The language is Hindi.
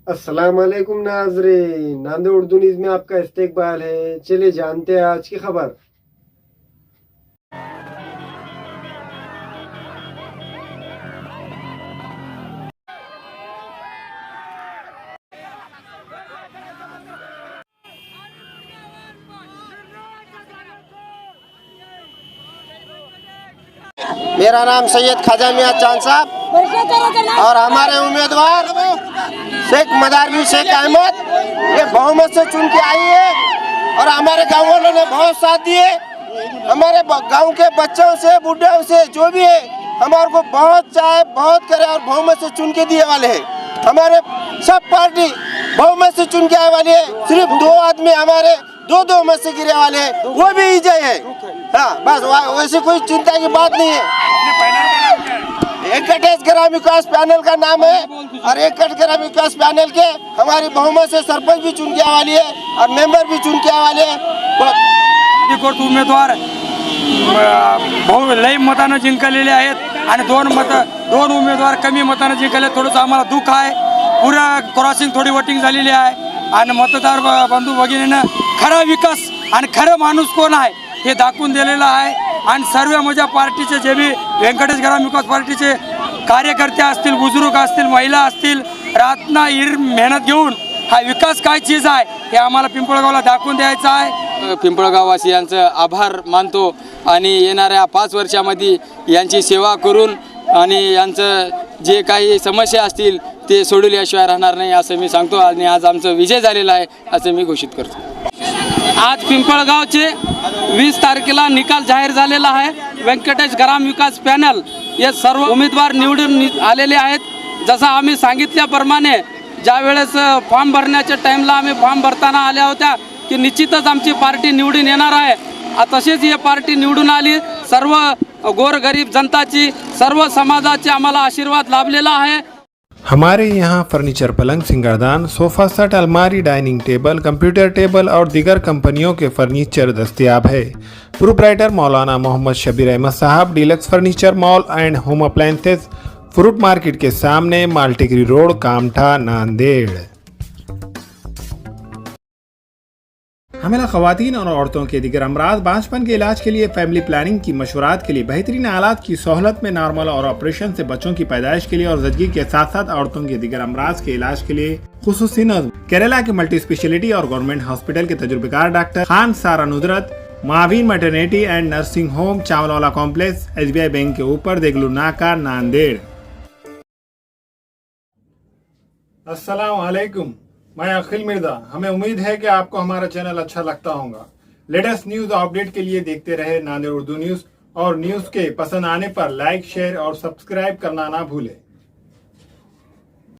अस्सलाम वालेकुम नाज़रीन, नांदेड़ उर्दू न्यूज़ में आपका इस्तकबाल है। चलिए जानते हैं आज की खबर। मेरा नाम सैयद ख्वाजा मियां चांद साहब और हमारे उम्मीदवार शेख मदारी शेख अहमद ये बहुमत से चुन के आई है और हमारे गाँव वालों ने बहुत साथ दिए। हमारे गांव के बच्चों से बुढ़ों से जो भी है हमारे को बहुत चाहे बहुत करे और बहुमत से चुन के दिए वाले हैं। हमारे सब पार्टी बहुमत से चुन के आए वाली है। सिर्फ 2 आदमी हमारे दो मत से गिरे वाले हैं, वो भी विजय है। हाँ बस वैसे कोई चिंता की बात नहीं है। एकटेश ग्राम विकास पैनल का नाम है और एकट ग्राम विकास पैनल के हमारी बहुमत से सरपंच भी चुन के आने वाली है और मेंबर भी चुन के आने वाले हैं। उमेदवार लई मतानं जिंकलेले आहेत आणि दोन उमेदवार कमी मतानं जिंकले। थोडंसं आम्हाला दुःख आहे। पुरा क्रॉसिंग थोडी वोटिंग झालेली आहे आणि मतदार बंधू भगिनीनं खरा विकास आणि खरं माणूस कोण आहे हे दाखवून दिलेलं आहे। आणि सर्व माझ्या पार्टीचे जे भी व्यंकटेश ग्राम विकास पार्टीचे कार्यकर्ते असतील, बुजुर्ग असतील, महिला असतील, रातना ईर मेहनत घेऊन हा विकास काय चीज आहे हे आम्हाला पिंपळगावला दाखवून द्यायचं आहे। पिंपळगाववासियांचं आभार मानतो आणि येणाऱ्या 5 वर्षामध्ये यांची सेवा करून आणि यांचं जे काही समस्या असतील ते सोडवल्याशिवाय राहणार नाही असं मी सांगतो। आणि आज आमचा विजय झालेला आहे असं मी घोषित करतो। आज पिंपळगावचे 20 तारखेला निकाल जाहीर झालेला आहे। व्यंकटेश ग्राम विकास पॅनल हे सर्व उमेदवार निवडून आलेले आहेत। जसं आम्ही सांगितल्याप्रमाणे ज्या वेळेस फॉर्म भरण्याच्या टाइमला आम्ही फॉर्म भरताना आल्या होत्या की निश्चितच आमची पार्टी निवडून येणार आहे। तसेच ही पार्टी निवडून आली। सर्व गोरगरीब जनताची, सर्व समाजाचे आम्हाला आशीर्वाद लाभलेला आहे। हमारे यहाँ फर्नीचर, पलंग, सिंगारदान, सोफा सेट, अलमारी, डाइनिंग टेबल, कंप्यूटर टेबल और दीगर कंपनियों के फर्नीचर दस्तियाब है। प्रोप्राइटर मौलाना मोहम्मद शबीर अहमद साहब, deluxe furniture mall and home appliances, fruit market के सामने, माल्टीगिरी रोड, कामठा, नांदेड़। हमें ख़वातीन और औरतों के दिगर अमराज, बांझपन के इलाज के लिए, फैमिली प्लानिंग की मशवरात के लिए, बेहतरीन आलात की सहूलत में, नॉर्मल और ऑपरेशन से बच्चों की पैदाइश के लिए और ज़चगी के साथ साथ औरतों के दिगर अमराज के इलाज के लिए खुसूसी नज़्म केरला के मल्टी स्पेशलिटी और गवर्नमेंट हॉस्पिटल के तजुर्बेकार doctor Khan Sara Nudrat, Maveen maternity and nursing home, Chawalwala complex, SBI bank के ऊपर, देगलू नाका, नांदेड़। अस्सलाम वालेकुम, मैं अखिल मिर्जा। हमें उम्मीद है कि आपको हमारा चैनल अच्छा लगता होगा। लेटेस्ट न्यूज अपडेट के लिए देखते रहे नांदेड़ उर्दू न्यूज और न्यूज के पसंद आने पर लाइक, शेयर और सब्सक्राइब करना ना भूलें।